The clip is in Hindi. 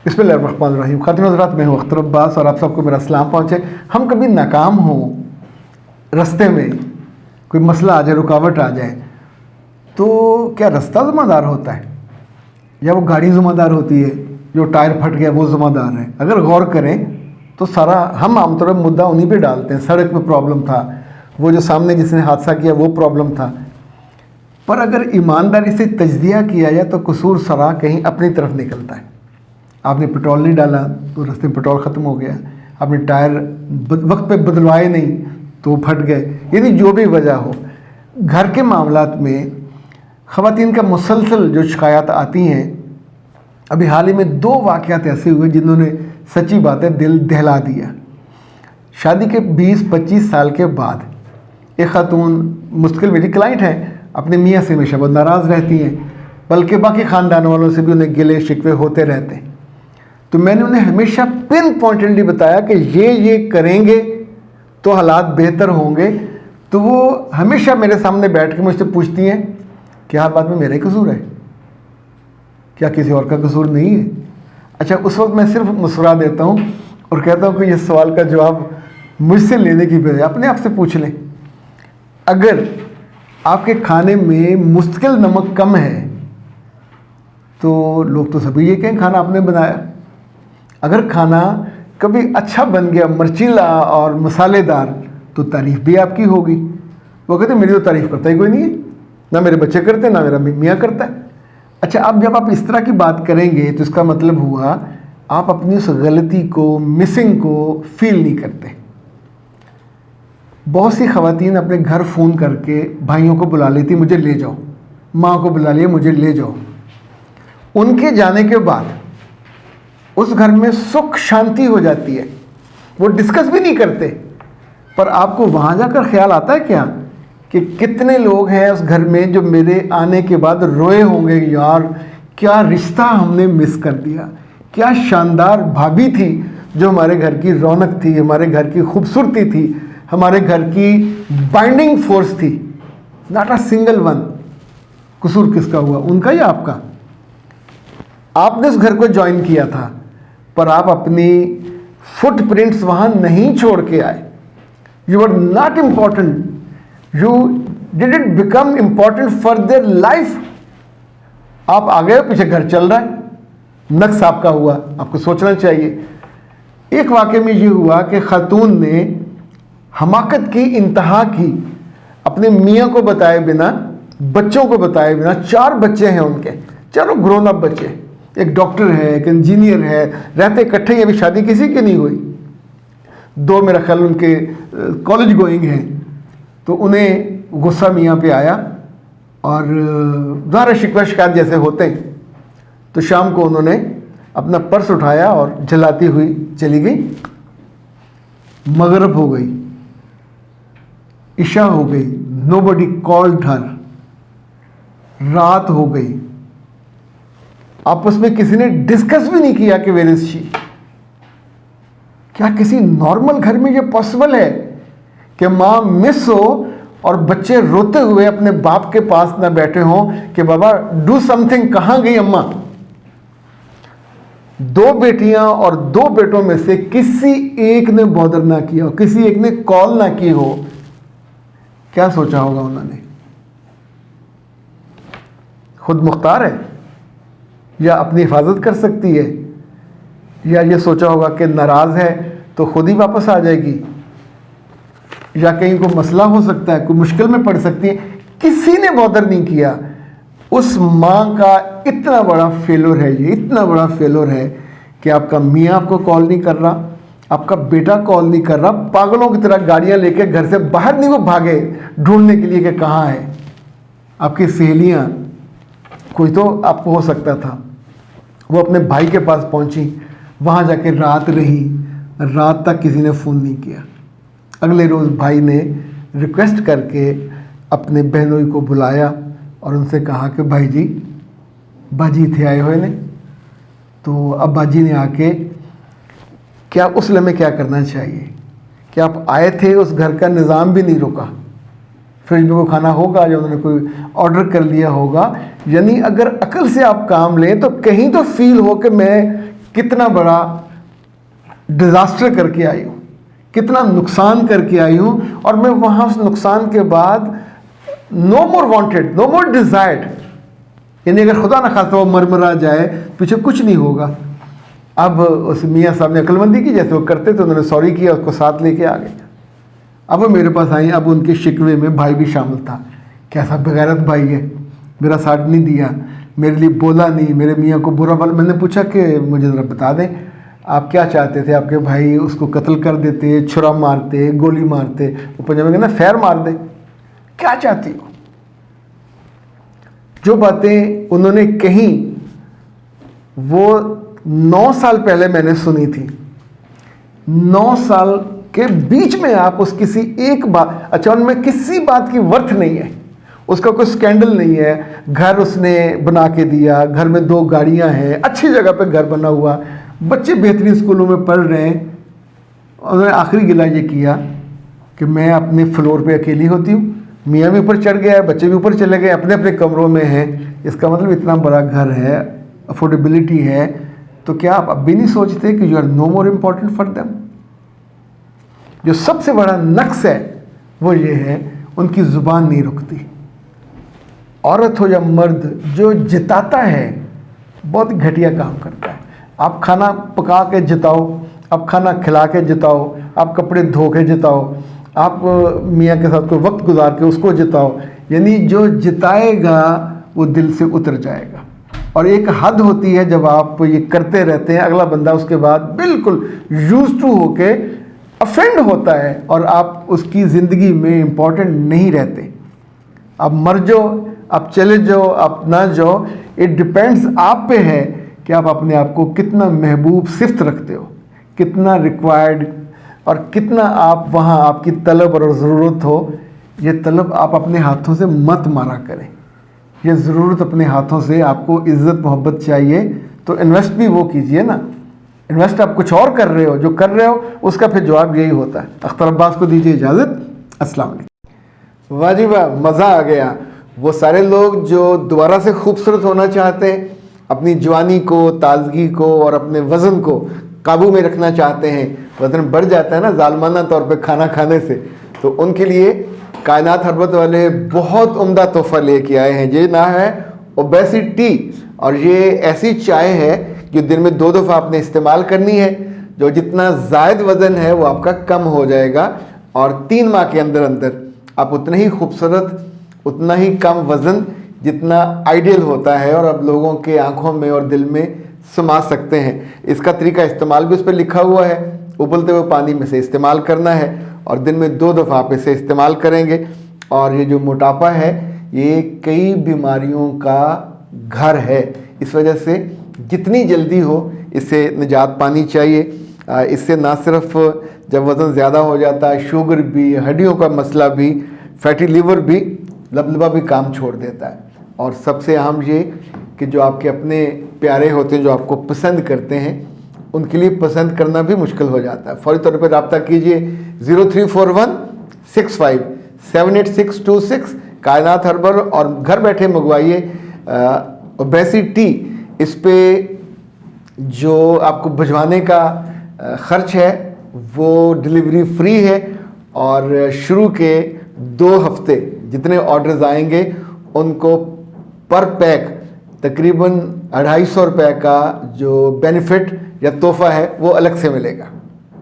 बिस्मिल्लाहिर्रहमानिर्रहीम। खातिन हज़रात, मैं हूँ अख्तर अब्बास और आप सबको मेरा सलाम पहुँचे। हम कभी नाकाम हों, रास्ते में कोई मसला आ जाए, रुकावट आ जाए, तो क्या रास्ता ज़िम्मेदार होता है या वो गाड़ी ज़िम्मेदार होती है? जो टायर फट गया वो ज़िम्मेदार है? अगर गौर करें तो सारा हम आमतौर पर मुद्दा उन्हीं पे डालते हैं। सड़क में प्रॉब्लम था, वो जो सामने जिसने हादसा किया वो प्रॉब्लम था। पर अगर ईमानदारी से तजज़िया किया जाए तो कसूर सारा कहीं अपनी तरफ निकलता है। आपने पेट्रोल नहीं डाला तो रास्ते में पेट्रोल ख़त्म हो गया, आपने टायर वक्त पे बदलवाए नहीं तो फट गए। यानी जो भी वजह हो, घर के मामलात में ख़वातीन का मुसलसल जो शिकायत आती हैं। अभी हाल ही में 2 वाक़यात ऐसे हुए जिन्होंने सच्ची बात है दिल दहला दिया। शादी के 20-25 साल के बाद एक ख़ातून, मुश्किल मेरी क्लाइंट है, अपने मियाँ से हमेशा बहुत नाराज़ रहती हैं, बल्कि बाकी ख़ानदान वालों से भी उन्हें गिले शिकवे होते रहते हैं। तो मैंने उन्हें हमेशा पिन पॉइंटेडली बताया कि ये करेंगे तो हालात बेहतर होंगे। तो वो हमेशा मेरे सामने बैठ के मुझसे पूछती हैं कि हर बात में मेरा ही कसूर है, क्या किसी और का कसूर नहीं है? अच्छा, उस वक्त मैं सिर्फ मुस्कुरा देता हूँ और कहता हूँ कि ये सवाल का जवाब मुझसे लेने की बजाय अपने आप से पूछ लें। अगर आपके खाने में मुश्किल नमक कम है तो लोग तो सभी ये कहें खाना आपने बनाया। अगर खाना कभी अच्छा बन गया, मर्चीला और मसालेदार, तो तारीफ़ भी आपकी होगी। वो कहते मेरी तो तारीफ़ करता ही कोई नहीं है, ना मेरे बच्चे करते ना मेरा मियाँ करता है। अच्छा, अब जब आप इस तरह की बात करेंगे तो इसका मतलब हुआ आप अपनी उस गलती को, मिसिंग को फील नहीं करते। बहुत सी ख़वातीन अपने घर फ़ोन करके भाइयों को बुला लेती, मुझे ले जाओ, माँ को बुला लिया, मुझे ले जाओ। उनके जाने के बाद उस घर में सुख शांति हो जाती है, वो डिस्कस भी नहीं करते। पर आपको वहाँ जाकर ख्याल आता है क्या कि कितने लोग हैं उस घर में जो मेरे आने के बाद रोए होंगे, यार क्या रिश्ता हमने मिस कर दिया, क्या शानदार भाभी थी जो हमारे घर की रौनक थी, हमारे घर की खूबसूरती थी, हमारे घर की बाइंडिंग फोर्स थी। Not a single one. कसूर किसका हुआ, उनका या आपका? आपने उस घर को ज्वाइन किया था पर आप अपनी फुटप्रिंट्स वहाँ नहीं छोड़ के आए। You are not important, you didn't become important for their life. आप आ गए, पीछे घर चल रहा है, नक्स आपका हुआ, आपको सोचना चाहिए। एक वाक़े में ये हुआ कि खातून ने हमाकत की इंतहा की, अपने मियाँ को बताए बिना, बच्चों को बताए बिना। 4 बच्चे हैं उनके, चारों ग्रोन अप बच्चे। एक डॉक्टर है, एक इंजीनियर है, रहते इकट्ठे ही, अभी शादी किसी की नहीं हुई। 2 मेरा ख्याल उनके कॉलेज गोइंग हैं। तो उन्हें गुस्सा मियाँ पे आया और ज़ाहिर शिकवा शिकायत जैसे होते हैं। तो शाम को उन्होंने अपना पर्स उठाया और जलाती हुई चली गई। मगरिब हो गई, इशा हो गई, नोबडी कॉल्ड हर, रात हो गई। आपस में किसी ने डिस्कस भी नहीं किया कि वेयर इज शी। क्या किसी नॉर्मल घर में ये पॉसिबल है कि माँ मिस हो और बच्चे रोते हुए अपने बाप के पास ना बैठे हों कि बाबा डू समथिंग, कहाँ गई अम्मा? 2 बेटियां और 2 बेटों में से किसी एक ने बॉदर ना किया हो, किसी एक ने कॉल ना की हो। क्या सोचा होगा उन्होंने? खुद मुख्तार है या अपनी हिफाजत कर सकती है, या ये सोचा होगा कि नाराज़ है तो खुद ही वापस आ जाएगी, या कहीं कोई मसला हो सकता है, कोई मुश्किल में पड़ सकती है। किसी ने बॉदर नहीं किया। उस माँ का इतना बड़ा फेलोर है, ये इतना बड़ा फेलोर है कि आपका मियाँ आपको कॉल नहीं कर रहा, आपका बेटा कॉल नहीं कर रहा, पागलों की तरह गाड़ियाँ लेके घर से बाहर नहीं वो भागे ढूंढने के लिए कि कहाँ है। आपकी सहेलियाँ, कोई तो आपको हो सकता था, वो अपने भाई के पास पहुंची, वहाँ जाके रात रही, रात तक किसी ने फ़ोन नहीं किया। अगले रोज़ भाई ने रिक्वेस्ट करके अपने बहनोई को बुलाया और उनसे कहा कि भाई जी, बाजी थे आए हुए ने। तो अब बाजी ने आके क्या उस लम्हे क्या करना चाहिए कि आप आए थे, उस घर का निज़ाम भी नहीं रुका, फ्रिज में वो खाना होगा या उन्होंने कोई ऑर्डर कर लिया होगा। यानी अगर अकल से आप काम लें तो कहीं तो फील हो कि मैं कितना बड़ा डिज़ास्टर करके आई हूँ, कितना नुकसान करके आई हूँ, और मैं वहाँ उस नुकसान के बाद नो मोर वांटेड, नो मोर डिज़ायर्ड, यानी अगर खुदा न खास्ता वो मरमरा जाए, पीछे कुछ नहीं होगा। अब उस मियाँ साहब ने अक्लमंदी की, जैसे वो करते थे, उन्होंने सॉरी किया, उसको साथ लेके आ गए। अब वो मेरे पास आई, अब उनके शिकवे में भाई भी शामिल था। कैसा बेगैरत भाई है, मेरा साथ नहीं दिया, मेरे लिए बोला नहीं, मेरे मियाँ को बुरा भला। मैंने पूछा कि मुझे ज़रा बता दें, आप क्या चाहते थे? आपके भाई उसको कत्ल कर देते, छुरा मारते, गोली मारते, वो पंजाबी में कहना फैर मार दे, क्या चाहती हो? जो बातें उन्होंने कही वो 9 साल पहले मैंने सुनी थी। 9 साल के बीच में आप उस किसी एक बात, अच्छा उनमें किसी बात की वर्थ नहीं है, उसका कोई स्कैंडल नहीं है, घर उसने बना के दिया, घर में 2 गाड़ियां हैं, अच्छी जगह पे घर बना हुआ, बच्चे बेहतरीन स्कूलों में पढ़ रहे हैं। उन्होंने आखिरी गिला ये किया कि मैं अपने फ्लोर पे अकेली होती हूँ, मियाँ भी ऊपर चढ़ गया है, बच्चे भी ऊपर चले गए, अपने अपने कमरों में हैं। इसका मतलब इतना बड़ा घर है, अफोर्डेबिलिटी है, तो क्या आप अब भी नहीं सोचते कि you are no more important for them? जो सबसे बड़ा नक्स है वो ये है, उनकी ज़ुबान नहीं रुकती। औरत हो या मर्द, जो जिताता है बहुत घटिया काम करता है। आप खाना पका के जिताओ, आप खाना खिला के जिताओ, आप कपड़े धो के जिताओ, आप मियाँ के साथ कोई वक्त गुजार के उसको जिताओ, यानी जो जिताएगा वो दिल से उतर जाएगा। और एक हद होती है जब आप ये करते रहते हैं, अगला बंदा उसके बाद बिल्कुल यूज्ड टू होके अफेंड होता है और आप उसकी ज़िंदगी में इम्पॉर्टेंट नहीं रहते। आप मर जाओ, आप चले जाओ, आप ना जाओ, इट डिपेंड्स आप पे है कि आप अपने आप को कितना महबूब सिफ्त रखते हो, कितना रिक्वायर्ड, और कितना आप वहाँ आपकी तलब और ज़रूरत हो। ये तलब आप अपने हाथों से मत मारा करें, ये ज़रूरत अपने हाथों से, आपको इज़्ज़त मोहब्बत चाहिए तो इन्वेस्ट भी वो कीजिए ना। इन्वेस्ट आप कुछ और कर रहे हो, जो कर रहे हो उसका फिर जवाब यही होता है। अख्तर अब्बास को दीजिए इजाज़त। अस्सलाम वालेकुम। वाह जी वाह, मज़ा आ गया। वो सारे लोग जो दोबारा से खूबसूरत होना चाहते हैं, अपनी जवानी को, ताजगी को और अपने वज़न को काबू में रखना चाहते हैं, वज़न बढ़ जाता है ना जालमाना तौर पे खाना खाने से, तो उनके लिए कायनात हर्बत वाले बहुत उम्दा तोहफ़ा लेके आए हैं। ये ना है ओबेसिटी, और ये ऐसी चाय है जो दिन में 2 दफ़ा आपने इस्तेमाल करनी है। जो जितना ज़ायद वज़न है वो आपका कम हो जाएगा, और 3 माह के अंदर अंदर आप उतने ही खूबसूरत, उतना ही कम वज़न जितना आइडियल होता है, और आप लोगों के आंखों में और दिल में समा सकते हैं। इसका तरीका इस्तेमाल भी उस पर लिखा हुआ है, उबलते हुए पानी में से इस्तेमाल करना है, और दिन में 2 दफ़ा आप इसे इस्तेमाल करेंगे। और ये जो मोटापा है ये कई बीमारियों का घर है, इस वजह से जितनी जल्दी हो इससे निजात पानी चाहिए। इससे ना सिर्फ जब वज़न ज़्यादा हो जाता है, शुगर भी, हड्डियों का मसला भी, फैटी लीवर भी, लबलबा भी काम छोड़ देता है। और सबसे अहम ये कि जो आपके अपने प्यारे होते हैं, जो आपको पसंद करते हैं, उनके लिए पसंद करना भी मुश्किल हो जाता है। फौरी तौर पर रब्ता कीजिए 0341657826, कायनात हर्बल, और घर बैठे मंगवाइए ओबेसिटी। इस पे जो आपको भिजवाने का ख़र्च है वो डिलीवरी फ्री है, और शुरू के 2 हफ्ते जितने ऑर्डर्स आएंगे उनको पर पैक तकरीबन 250 रुपये का जो बेनिफिट या तोहफ़ा है वो अलग से मिलेगा।